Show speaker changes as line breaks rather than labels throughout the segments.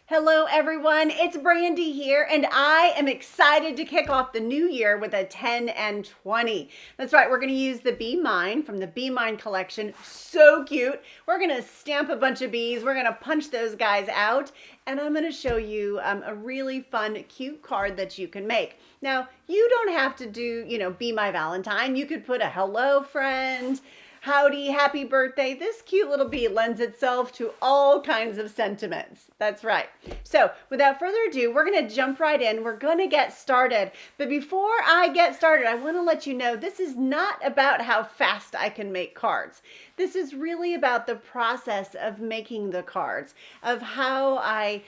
Hello everyone, it's Brandy here and I am excited to kick off the new year with a 10 and 20. That's right, we're going to use the Be Mine from the Be Mine collection. So cute. We're going to stamp a bunch of bees, we're going to punch those guys out, and I'm going to show you a really fun, cute card that you can make. Now, you don't have to do, be my Valentine. You could put a hello friend, howdy, happy birthday. This cute little bee lends itself to all kinds of sentiments. That's right. So without further ado, we're going to jump right in. We're going to get started. But before I get started, I want to let you know this is not about how fast I can make cards. This is really about the process of making the cards, of how I,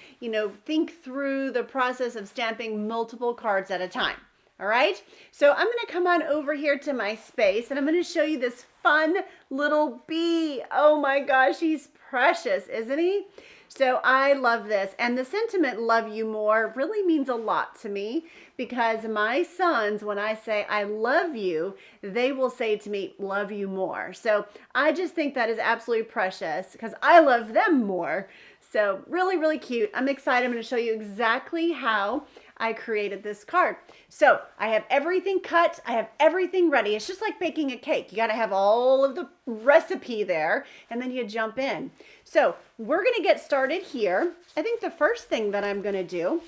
think through the process of stamping multiple cards at a time. All right, so I'm going to come on over here to my space and I'm going to show you this fun little bee. Oh my gosh, he's precious, isn't he? So I love this, and the sentiment "love you more" really means a lot to me, because my sons, when I say I love you, they will say to me, "love you more." So I just think that is absolutely precious because I love them more. So really, really cute. I'm excited. I'm going to show you exactly how I created this card. So I have everything cut. I have everything ready. It's just like baking a cake. You got to have all of the recipe there, and then you jump in. So we're going to get started here. I think the first thing that I'm going to do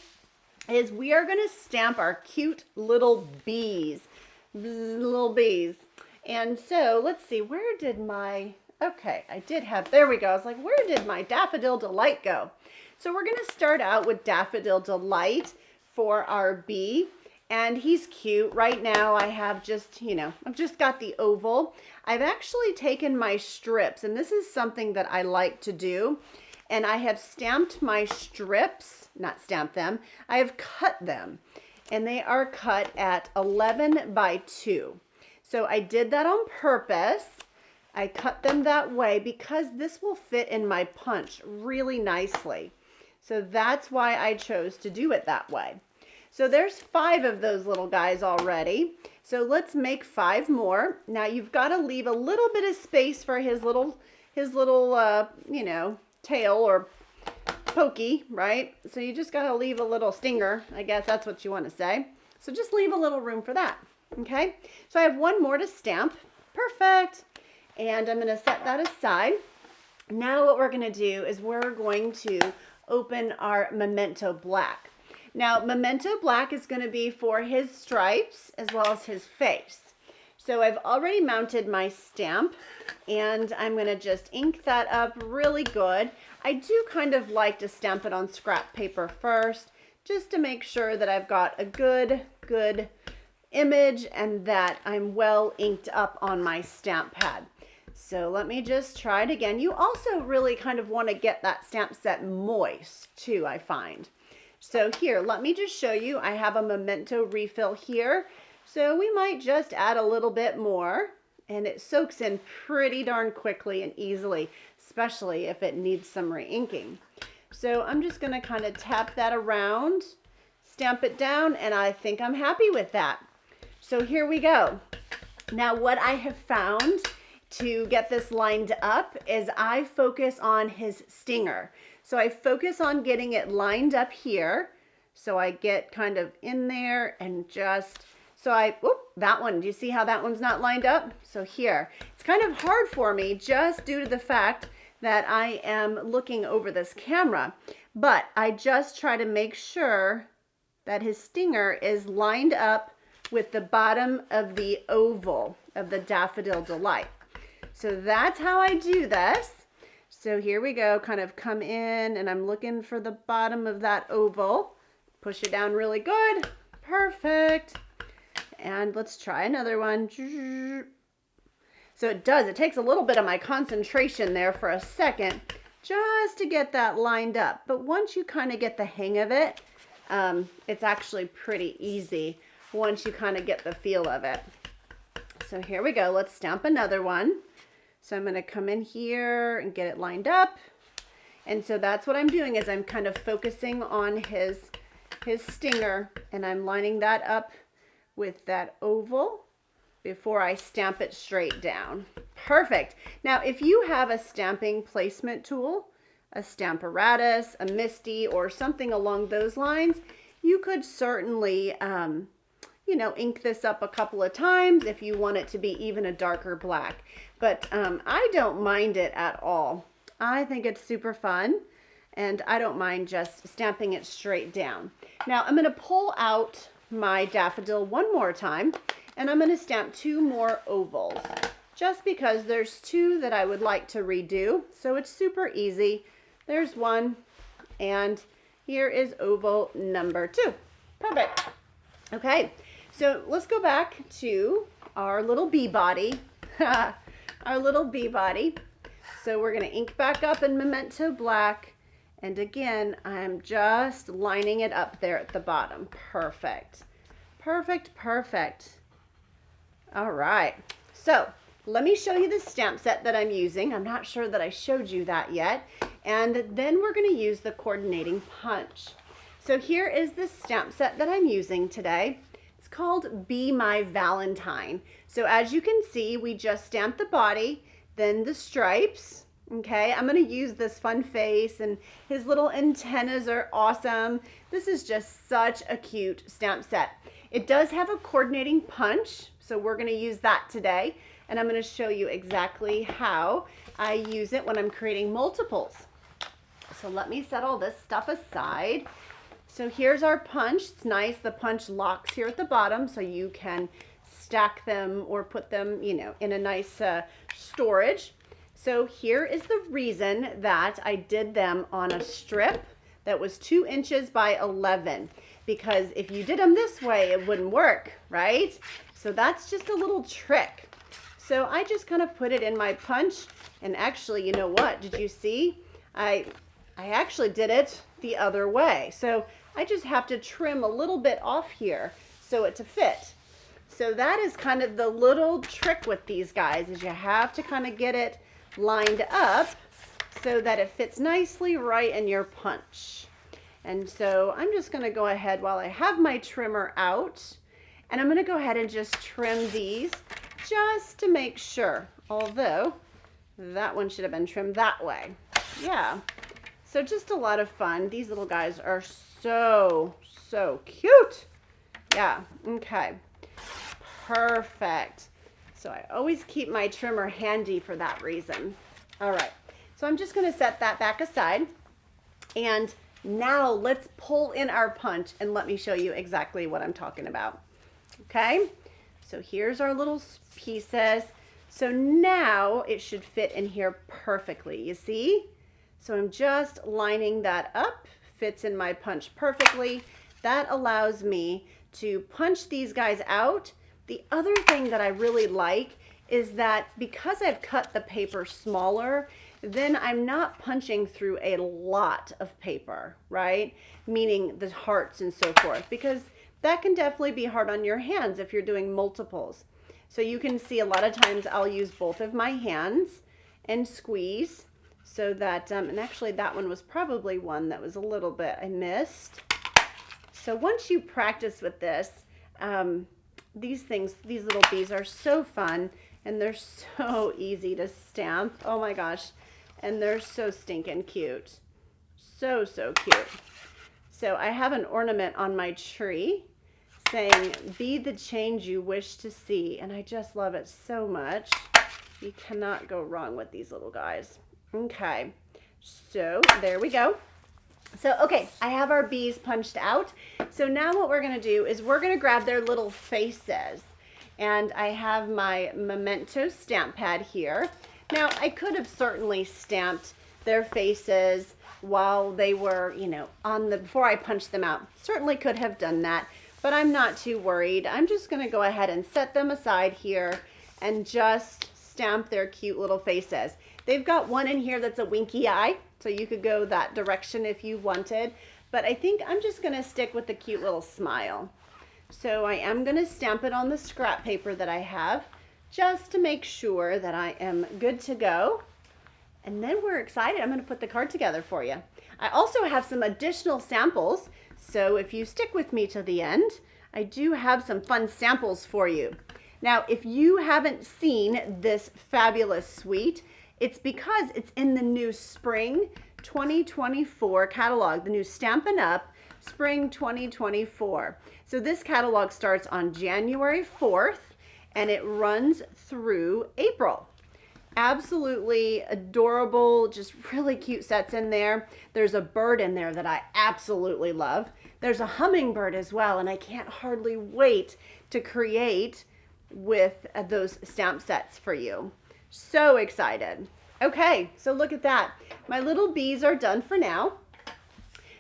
is we are going to stamp our cute little bees. Little bees. And so let's see, where did my... Okay, I did have, there we go. I was like, where did my Daffodil Delight go? So we're going to start out with Daffodil Delight for our bee. And he's cute. Right now I have just, I've just got the oval. I've actually taken my strips, and this is something that I like to do. And I have stamped my strips, not stamped them, I have cut them. And they are cut at 11 by 2. So I did that on purpose. I cut them that way because this will fit in my punch really nicely. So that's why I chose to do it that way. So there's 5 of those little guys already. So let's make 5 more. Now you've got to leave a little bit of space for his little tail or pokey, right? So you just got to leave a little stinger. I guess that's what you want to say. So just leave a little room for that. Okay. So I have one more to stamp. Perfect. And I'm going to set that aside. Now what we're going to do is we're going to open our Memento Black. Now Memento Black is going to be for his stripes as well as his face. So I've already mounted my stamp, and I'm going to just ink that up really good. I do kind of like to stamp it on scrap paper first, just to make sure that I've got a good image and that I'm well inked up on my stamp pad. So let me just try it again. You also really kind of want to get that stamp set moist too, I find. So here, let me just show you. I have a Memento refill here. So we might just add a little bit more, and it soaks in pretty darn quickly and easily, especially if it needs some re-inking. So I'm just going to kind of tap that around, stamp it down, and I think I'm happy with that. So here we go. Now what I have found to get this lined up is I focus on his stinger. So I focus on getting it lined up here. So I get kind of in there and just, that one, do you see how that one's not lined up? So here, it's kind of hard for me just due to the fact that I am looking over this camera, but I just try to make sure that his stinger is lined up with the bottom of the oval of the Daffodil Delight. So that's how I do this. So here we go, kind of come in, and I'm looking for the bottom of that oval. Push it down really good. Perfect. And let's try another one. So it takes a little bit of my concentration there for a second just to get that lined up. But once you kind of get the hang of it, it's actually pretty easy once you kind of get the feel of it. So here we go. Let's stamp another one. So I'm going to come in here and get it lined up. And so that's what I'm doing, is I'm kind of focusing on his stinger, and I'm lining that up with that oval before I stamp it straight down. Perfect. Now, if you have a stamping placement tool, a Stamparatus, a Misty, or something along those lines, you could certainly, you know, ink this up a couple of times if you want it to be even a darker black. But I don't mind it at all. I think it's super fun, and I don't mind just stamping it straight down. Now I'm going to pull out my daffodil one more time, and I'm going to stamp 2 more ovals, just because there's 2 that I would like to redo. So it's super easy. There's 1, and here is oval number 2. Perfect. Okay, so let's go back to our little bee body. Our little bee body. So we're going to ink back up in Memento Black. And again, I'm just lining it up there at the bottom. Perfect. Perfect, perfect. All right. So let me show you the stamp set that I'm using. I'm not sure that I showed you that yet. And then we're going to use the coordinating punch. So here is the stamp set that I'm using today. It's called Be My Valentine. So as you can see, we just stamped the body, then the stripes. Okay, I'm going to use this fun face, and his little antennas are awesome. This is just such a cute stamp set. It does have a coordinating punch, so we're going to use that today, and I'm going to show you exactly how I use it when I'm creating multiples. So let me set all this stuff aside. So here's our punch. It's nice. The punch locks here at the bottom, so you can stack them or put them, you know, in a nice storage. So here is the reason that I did them on a strip that was 2 inches by 11, because if you did them this way, it wouldn't work, right? So that's just a little trick. So I just kind of put it in my punch, and actually, you know what? Did you see? I actually did it the other way. So I just have to trim a little bit off here so it to fit. So that is kind of the little trick with these guys, is you have to kind of get it lined up so that it fits nicely right in your punch. And so I'm just going to go ahead while I have my trimmer out, and I'm going to go ahead and just trim these just to make sure, although that one should have been trimmed that way. Yeah, so just a lot of fun. These little guys are so cute. Yeah, okay, perfect. So I always keep my trimmer handy for that reason. All right, so I'm just going to set that back aside, and now let's pull in our punch, and let me show you exactly what I'm talking about. Okay, so here's our little pieces. So now it should fit in here perfectly, you see? So I'm just lining that up, fits in my punch perfectly. That allows me to punch these guys out. The other thing that I really like is that because I've cut the paper smaller, then I'm not punching through a lot of paper, right? Meaning the hearts and so forth, because that can definitely be hard on your hands if you're doing multiples. So you can see a lot of times I'll use both of my hands and squeeze so that, and actually that one was probably one that was a little bit I missed. So once you practice with this, these little bees are so fun, and they're so easy to stamp. Oh my gosh. And they're so stinking cute. So cute. So I have an ornament on my tree saying, "Be the change you wish to see." And I just love it so much. You cannot go wrong with these little guys. Okay. So there we go. So, okay, I have our bees punched out. So now what we're going to do is we're going to grab their little faces. And I have my Memento stamp pad here. Now, I could have certainly stamped their faces while they were, you know, before I punched them out. Certainly could have done that, but I'm not too worried. I'm just going to go ahead and set them aside here and just stamp their cute little faces. They've got one in here that's a winky eye, so you could go that direction if you wanted, but I think I'm just going to stick with the cute little smile. So I am going to stamp it on the scrap paper that I have, just to make sure that I am good to go. And then we're excited. I'm going to put the card together for you. I also have some additional samples, so if you stick with me to the end, I do have some fun samples for you. Now, if you haven't seen this fabulous suite, it's because it's in the new spring 2024 catalog, the new Stampin' Up Spring 2024. So this catalog starts on January 4th and it runs through April. Absolutely adorable, just really cute sets in there. There's a bird in there that I absolutely love. There's a hummingbird as well, and I can't hardly wait to create with those stamp sets for you. So excited. Okay, so look at that. My little bees are done for now.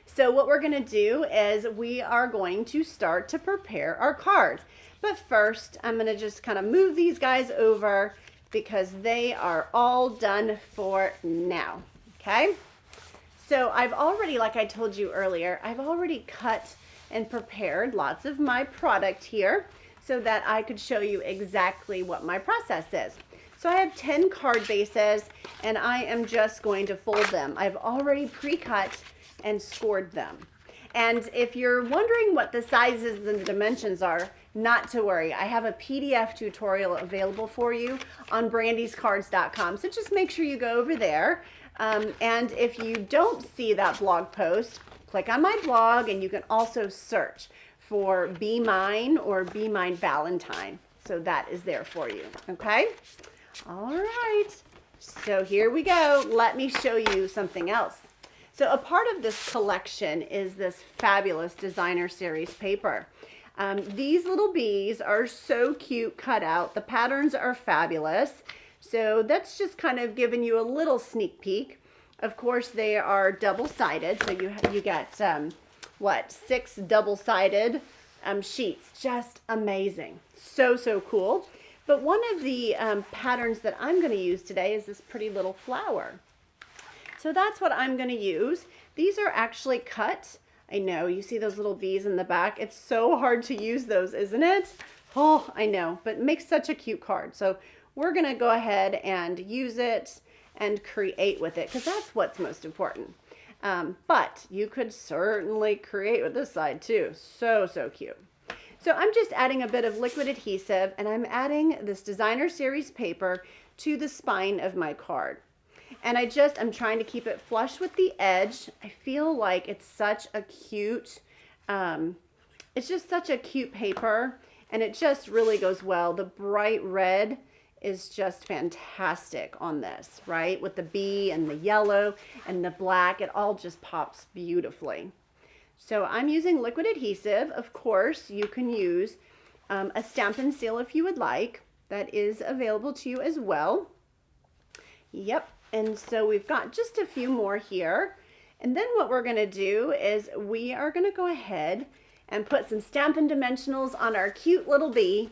So what we're going to do is we are going to start to prepare our cards. But first, I'm going to just kind of move these guys over because they are all done for now. Okay? So I've already, like I told you earlier, I've already cut and prepared lots of my product here so that I could show you exactly what my process is. So I have 10 card bases and I am just going to fold them. I've already pre-cut and scored them. And if you're wondering what the sizes and the dimensions are, not to worry. I have a PDF tutorial available for you on BrandysCards.com. So just make sure you go over there. And if you don't see that blog post, click on my blog and you can also search for Be Mine or Be Mine Valentine. So that is there for you. Okay? All right. So here we go. Let me show you something else. So a part of this collection is this fabulous designer series paper. These little bees are so cute cut out. The patterns are fabulous. So that's just kind of giving you a little sneak peek. Of course, they are double-sided. So you get, 6 double-sided sheets. Just amazing. So, so cool. But one of the patterns that I'm going to use today is this pretty little flower. So that's what I'm going to use. These are actually cut. I know, you see those little bees in the back. It's so hard to use those, isn't it? Oh, I know, but it makes such a cute card. So we're going to go ahead and use it and create with it because that's what's most important. But you could certainly create with this side too. So, so cute. So I'm just adding a bit of liquid adhesive and I'm adding this designer series paper to the spine of my card. And I'm trying to keep it flush with the edge. I feel like it's such a cute, it's just such a cute paper and it just really goes well. The bright red is just fantastic on this, right? With the bee and the yellow and the black, it all just pops beautifully. So I'm using liquid adhesive. Of course, you can use a Stampin' Seal if you would like. That is available to you as well. Yep. And so we've got just a few more here. And then what we're going to do is we are going to go ahead and put some Stampin' Dimensionals on our cute little bee.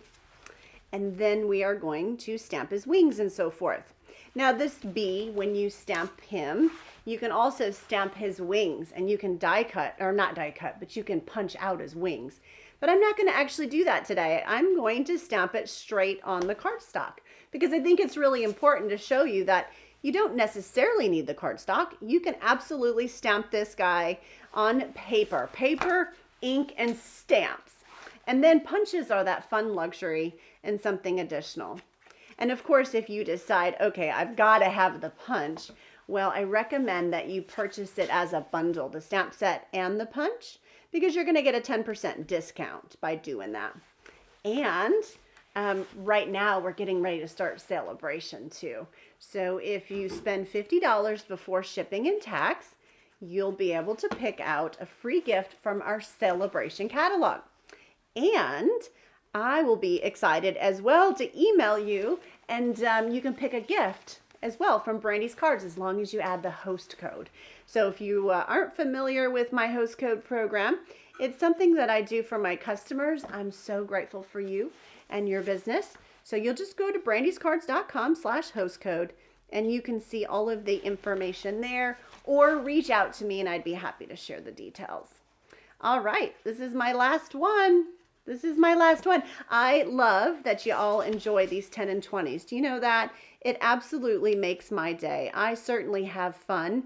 And then we are going to stamp his wings and so forth. Now this bee, when you stamp him, you can also stamp his wings and you can die cut, or not die cut, but you can punch out his wings. But I'm not going to actually do that today. I'm going to stamp it straight on the cardstock because I think it's really important to show you that you don't necessarily need the cardstock. You can absolutely stamp this guy on paper, ink, and stamps. And then punches are that fun luxury and something additional. And of course, if you decide, okay, I've got to have the punch, well, I recommend that you purchase it as a bundle, the stamp set and the punch, because you're going to get a 10% discount by doing that. And right now, we're getting ready to start celebration too. So if you spend $50 before shipping and tax, you'll be able to pick out a free gift from our celebration catalog. And I will be excited as well to email you, and you can pick a gift as well from Brandy's Cards as long as you add the host code. So if you aren't familiar with my host code program, it's something that I do for my customers. I'm so grateful for you and your business. So you'll just go to brandyscards.com/host code and you can see all of the information there, or reach out to me and I'd be happy to share the details. All right, this is my last one. This is my last one. I love that you all enjoy these 10 and 20s. Do you know that? It absolutely makes my day. I certainly have fun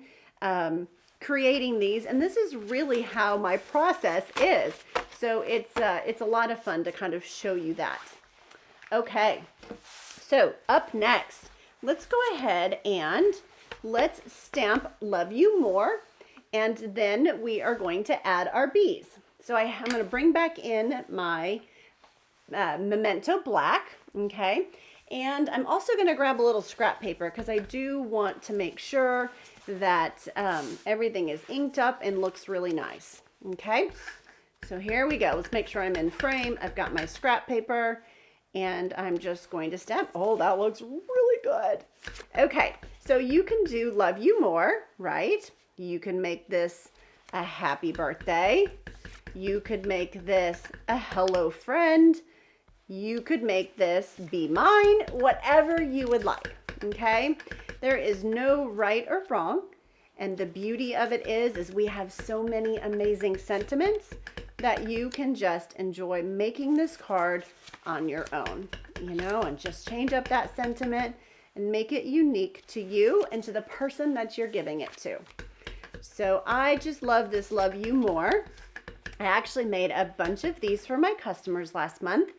creating these, and this is really how my process is. So it's a lot of fun to kind of show you that. Okay, so up next, let's go ahead and let's stamp Love You More, and then we are going to add our bees. So I'm going to bring back in my Memento Black, okay? And I'm also going to grab a little scrap paper because I do want to make sure that everything is inked up and looks really nice, okay? So here we go. Let's make sure I'm in frame. I've got my scrap paper and I'm just going to stamp. Oh, that looks really good. Okay, so you can do Love You More, right? You can make this a happy birthday. You could make this a hello friend. You could make this be mine, whatever you would like, okay? There is no right or wrong. And the beauty of it is we have so many amazing sentiments that you can just enjoy making this card on your own, you know, and just change up that sentiment and make it unique to you and to the person that you're giving it to. So I just love this Love You More. I actually made a bunch of these for my customers last month.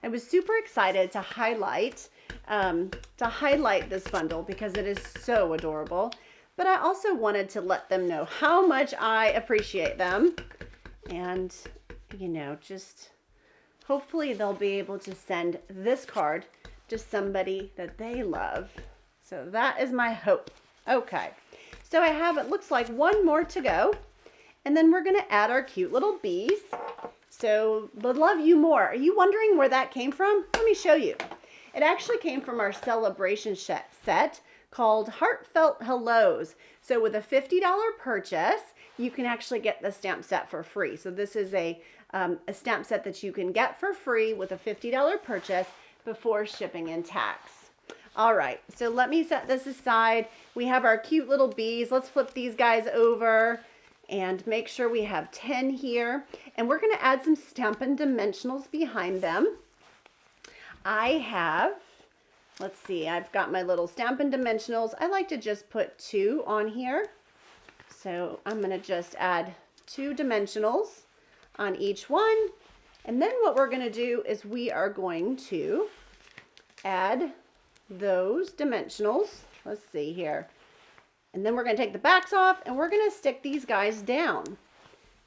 I was super excited to highlight this bundle because it is so adorable. But I also wanted to let them know how much I appreciate them. And, you know, just hopefully they'll be able to send this card to somebody that they love. So that is my hope. Okay, so I have, it looks like one more to go. And then we're going to add our cute little bees. So the Love You More. Are you wondering where that came from? Let me show you. It actually came from our celebration set called Heartfelt Hellos. So with a $50 purchase, you can actually get the stamp set for free. So this is a stamp set that you can get for free with a $50 purchase before shipping and tax. All right, so let me set this aside. We have our cute little bees. Let's flip these guys over and make sure we have 10 here. And we're gonna add some Stampin' Dimensionals behind them. I have, let's see, I've got my little Stampin' Dimensionals. I like to just put 2 on here. So I'm gonna just add 2 dimensionals on each one. And then what we're gonna do is we are going to add those dimensionals. Let's see here. And then we're gonna take the backs off and we're gonna stick these guys down.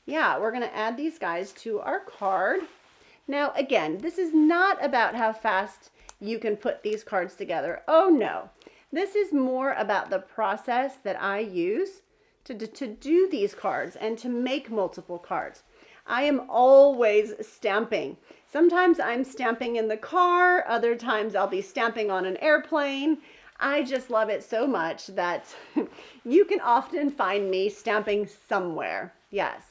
Yeah, we're gonna add these guys to our card. Now, again, this is not about how fast you can put these cards together. Oh no, this is more about the process that I use to do these cards and to make multiple cards. I am always stamping. Sometimes I'm stamping in the car, other times I'll be stamping on an airplane. I just love it so much that you can often find me stamping somewhere. Yes,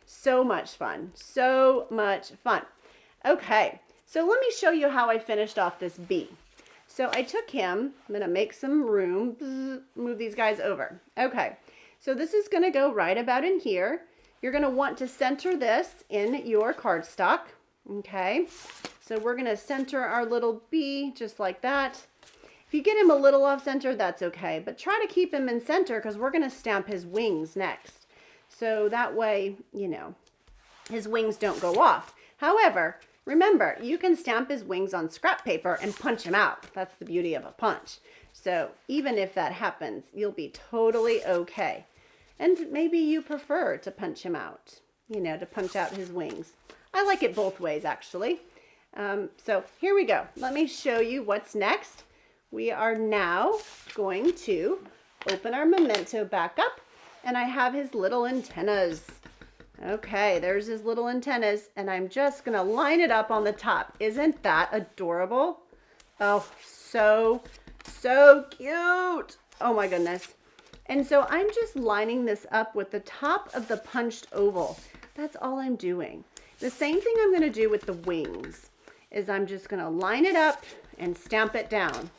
so much fun, so much fun. Okay, so let me show you how I finished off this bee. So I took him, I'm gonna make some room, move these guys over. Okay, so this is gonna go right about in here. You're gonna want to center this in your cardstock, okay? So we're gonna center our little bee just like that. If you get him a little off center, that's okay, but try to keep him in center because we're gonna stamp his wings next. So that way, you know, his wings don't go off. However, remember, you can stamp his wings on scrap paper and punch him out. That's the beauty of a punch. So even if that happens, you'll be totally okay. And maybe you prefer to punch him out, you know, to punch out his wings. I like it both ways, actually. So here we go. Let me show you what's next. We are now going to open our memento back up, and I have his little antennas. Okay, there's his little antennas, and I'm just gonna line it up on the top. Isn't that adorable? Oh, so cute. Oh my goodness. And so I'm just lining this up with the top of the punched oval. That's all I'm doing. The same thing I'm gonna do with the wings is I'm just gonna line it up and stamp it down.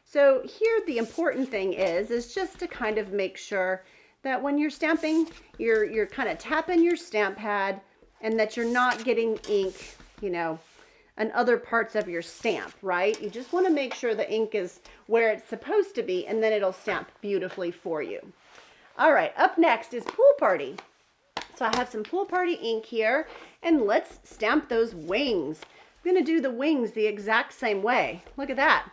So here the important thing is just to kind of make sure that when you're stamping, you're kind of tapping your stamp pad and that you're not getting ink, you know, on other parts of your stamp, right? You just want to make sure the ink is where it's supposed to be, and then it'll stamp beautifully for you. All right, up next is Pool Party. So I have some Pool Party ink here, and let's stamp those wings. I'm gonna do the wings the exact same way. Look at that.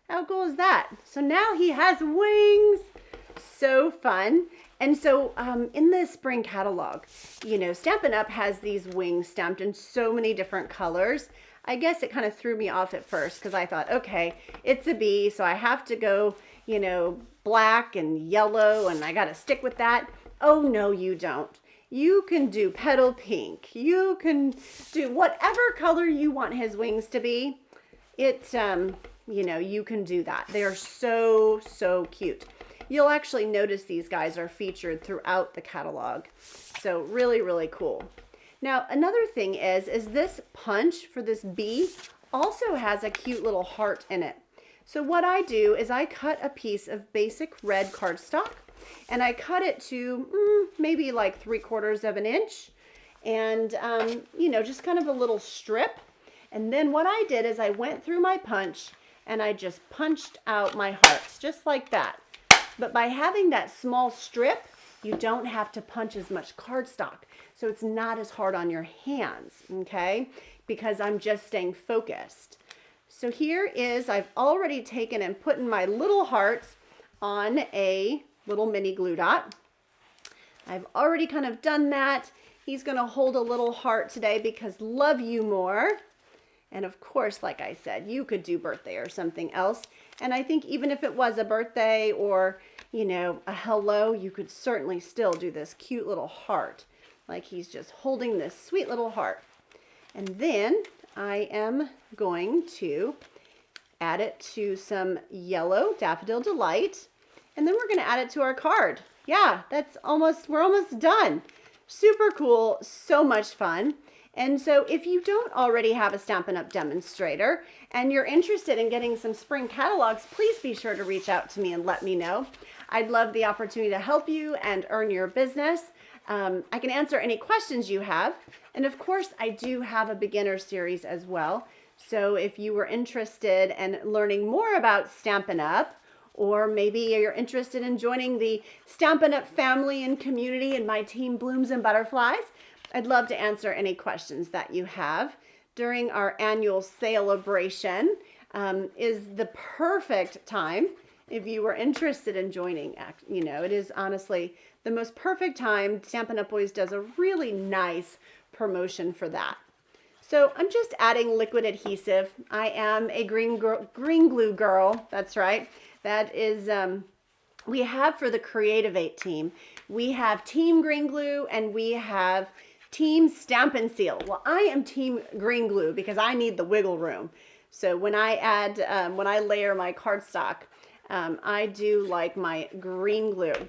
How cool is that? So now he has wings. So fun. And so in the spring catalog, you know, Stampin' Up! Has these wings stamped in so many different colors. I guess it kind of threw me off at first because I thought, okay, it's a bee, so I have to go, you know, black and yellow, and I got to stick with that. Oh, no, you don't. You can do petal pink. You can do whatever color you want his wings to be. You know, you can do that. They are so, so cute. You'll actually notice these guys are featured throughout the catalog. So really, really cool. Now, another thing is this punch for this bee also has a cute little heart in it. So what I do is I cut a piece of basic red cardstock and I cut it to maybe like 3/4 of an inch and, you know, just kind of a little strip. And then what I did is I went through my punch and I just punched out my hearts just like that. But by having that small strip, you don't have to punch as much cardstock. So it's not as hard on your hands, okay? Because I'm just staying focused. So here is, I've already taken and put in my little hearts on a little mini glue dot. I've already kind of done that. He's gonna hold a little heart today because love you more. And of course, like I said, you could do birthday or something else. And I think even if it was a birthday or, you know, a hello, you could certainly still do this cute little heart. Like he's just holding this sweet little heart. And then I am going to add it to some yellow Daffodil Delight. And then we're going to add it to our card. Yeah, we're almost done. Super cool, so much fun. And so if you don't already have a Stampin' Up! Demonstrator and you're interested in getting some spring catalogs, please be sure to reach out to me and let me know. I'd love the opportunity to help you and earn your business. I can answer any questions you have. And of course, I do have a beginner series as well. So if you were interested in learning more about Stampin' Up! Or maybe you're interested in joining the Stampin' Up! Family and community and my team Blooms and Butterflies, I'd love to answer any questions that you have. During our annual celebration is the perfect time if you were interested in joining. You know, it is honestly the most perfect time. Stampin' Up! Always does a really nice promotion for that. So I'm just adding liquid adhesive. I am a green glue girl. That's right. That is, we have for the Creativate team, we have Team Green Glue and we have Team Stampin' Seal. Well, I am Team Green Glue because I need the wiggle room. So when I add, when I layer my cardstock, I do like my green glue.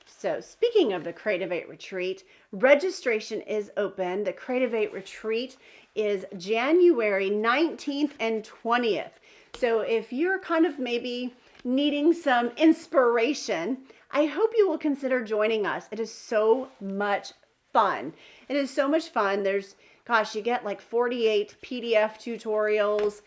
So speaking of the Creativate Retreat, registration is open. The Creativate Retreat is January 19th and 20th. So if you're kind of maybe needing some inspiration, I hope you will consider joining us. It is so much fun. It is so much fun. There's, gosh, you get like 48 PDF tutorials.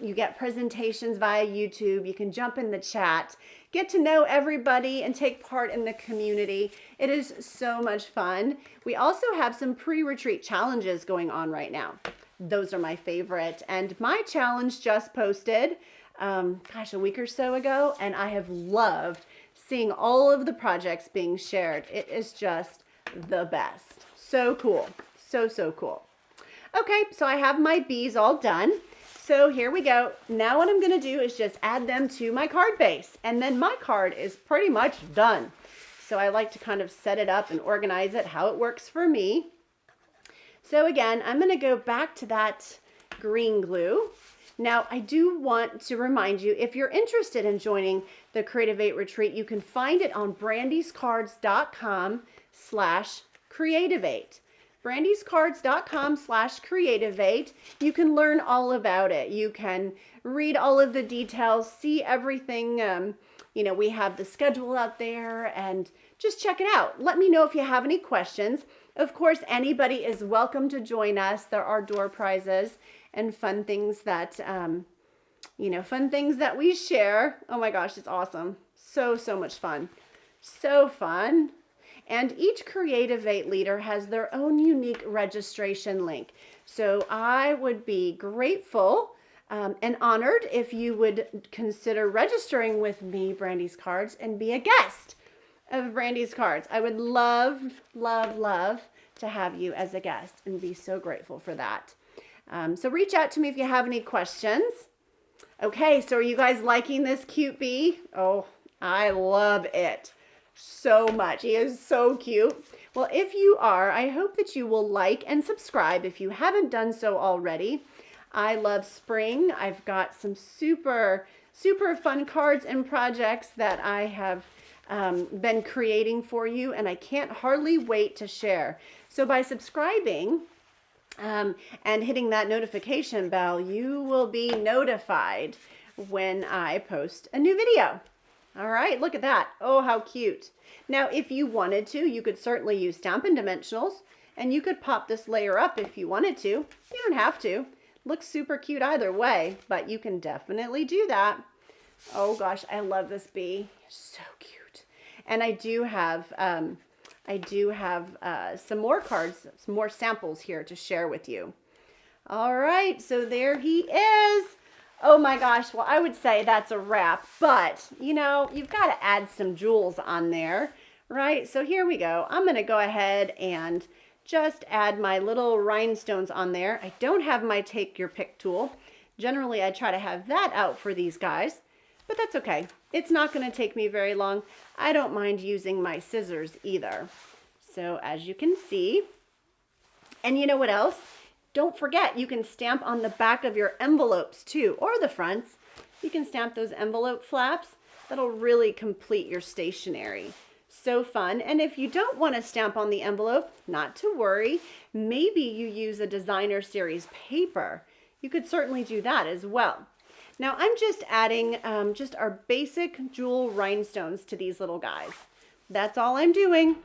You get presentations via YouTube. You can jump in the chat, get to know everybody and take part in the community. It is so much fun. We also have some pre-retreat challenges going on right now. Those are my favorite. And my challenge just posted, gosh, a week or so ago, and I have loved seeing all of the projects being shared. It is just the best. So cool. So, so cool. Okay, so I have my bees all done. So here we go. Now what I'm going to do is just add them to my card base, and then my card is pretty much done. So I like to kind of set it up and organize it how it works for me. So again, I'm going to go back to that green glue. Now, I do want to remind you, if you're interested in joining the Creativate Retreat, you can find it on brandyscards.com/creativate. brandyscards.com/creativate. You can learn all about it. You can read all of the details, see everything. You know, we have the schedule out there, and just check it out. Let me know if you have any questions. Of course, anybody is welcome to join us. There are door prizes and fun things that, you know, fun things that we share. Oh my gosh, it's awesome. So, so much fun. So fun. And each Creativate leader has their own unique registration link. So I would be grateful and honored if you would consider registering with me, Brandy's Cards, and be a guest of Brandy's Cards. I would love, love, love to have you as a guest and be so grateful for that. So reach out to me if you have any questions. Okay, so are you guys liking this cute bee? Oh, I love it so much. He is so cute. Well, if you are, I hope that you will like and subscribe if you haven't done so already. I love spring. I've got some super, super fun cards and projects that I have been creating for you, and I can't hardly wait to share. So by subscribing, and hitting that notification bell, you will be notified when I post a new video. All right, look at that. Oh, how cute. Now, if you wanted to, you could certainly use Stampin' Dimensionals, and you could pop this layer up if you wanted to. You don't have to. Looks super cute either way, but you can definitely do that. Oh gosh, I love this bee. So cute. And I do have some more cards, some more samples here to share with you. All right, so there he is. Oh my gosh, well, I would say that's a wrap, but you know, you've got to add some jewels on there, right? So here we go. I'm going to go ahead and just add my little rhinestones on there. I don't have my take your pick tool. Generally, I try to have that out for these guys, but that's okay. It's not going to take me very long. I don't mind using my scissors either. So as you can see, and you know what else? Don't forget, you can stamp on the back of your envelopes too, or the fronts. You can stamp those envelope flaps. That'll really complete your stationery. So fun. And if you don't want to stamp on the envelope, not to worry. Maybe you use a designer series paper. You could certainly do that as well. Now I'm just adding just our basic jewel rhinestones to these little guys. That's all I'm doing.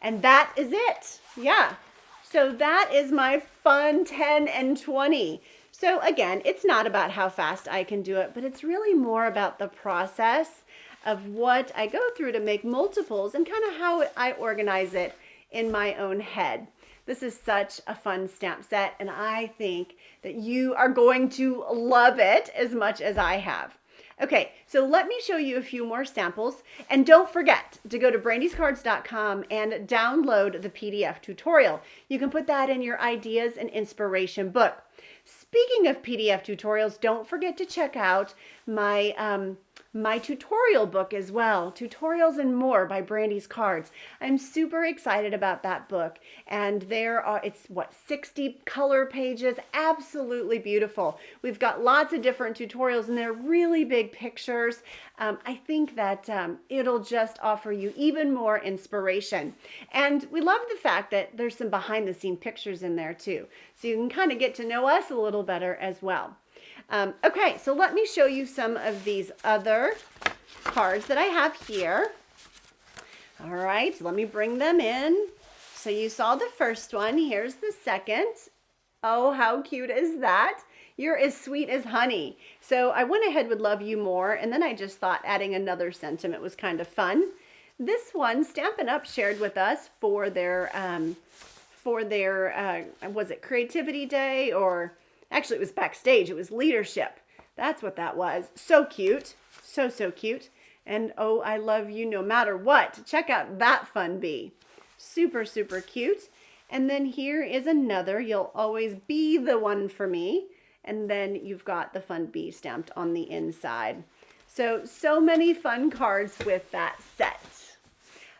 And that is it. Yeah. So that is my fun 10 and 20. So again, it's not about how fast I can do it, but it's really more about the process of what I go through to make multiples and kind of how I organize it in my own head. This is such a fun stamp set, and I think that you are going to love it as much as I have. Okay, so let me show you a few more samples, and don't forget to go to BrandysCards.com and download the PDF tutorial. You can put that in your ideas and inspiration book. Speaking of PDF tutorials, don't forget to check out my tutorial book as well, Tutorials and More by Brandy's Cards. I'm super excited about that book, and it's 60 color pages, absolutely beautiful. We've got lots of different tutorials, and they're really big pictures. I think that it'll just offer you even more inspiration. And we love the fact that there's some behind the scene pictures in there too, so you can kind of get to know us a little better as well. Okay, so let me show you some of these other cards that I have here. All right, so let me bring them in. So you saw the first one. Here's the second. Oh, how cute is that? You're as sweet as honey. So I went ahead with Love You More, and then I just thought adding another sentiment was kind of fun. This one, Stampin' Up! Shared with us for their was it Creativity Day, or actually it was backstage, it was leadership. That's what that was. So cute. So, so cute. And oh, I love you no matter what. Check out that fun bee. Super, super cute. And then here is another, You'll Always Be the One for Me. And then you've got the fun bee stamped on the inside. So many fun cards with that set.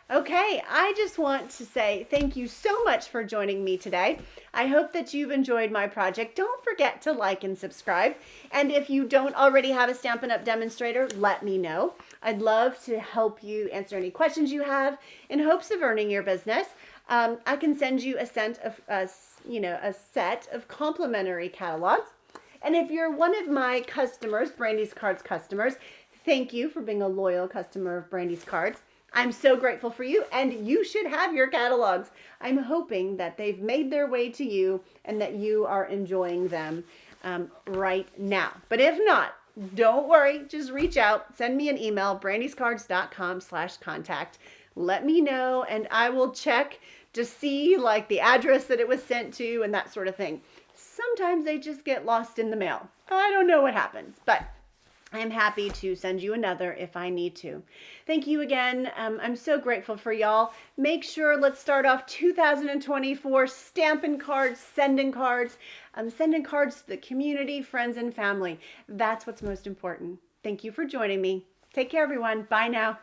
Okay, I just want to say thank you so much for joining me today. I hope that you've enjoyed my project. Don't forget to like and subscribe. And if you don't already have a Stampin' Up! Demonstrator, let me know. I'd love to help you answer any questions you have in hopes of earning your business. I can send you a set of complimentary catalogs. And if you're one of my customers, Brandy's Cards customers, thank you for being a loyal customer of Brandy's Cards. I'm so grateful for you, and you should have your catalogs. I'm hoping that they've made their way to you and that you are enjoying them right now. But if not, don't worry. Just reach out. Send me an email, brandyscards.com/contact. Let me know, and I will check to see like the address that it was sent to and that sort of thing. Sometimes they just get lost in the mail. I don't know what happens, but I'm happy to send you another if I need to. Thank you again. I'm so grateful for y'all. Make sure, let's start off 2024 stamping cards, sending cards to the community, friends, and family. That's what's most important. Thank you for joining me. Take care, everyone. Bye now.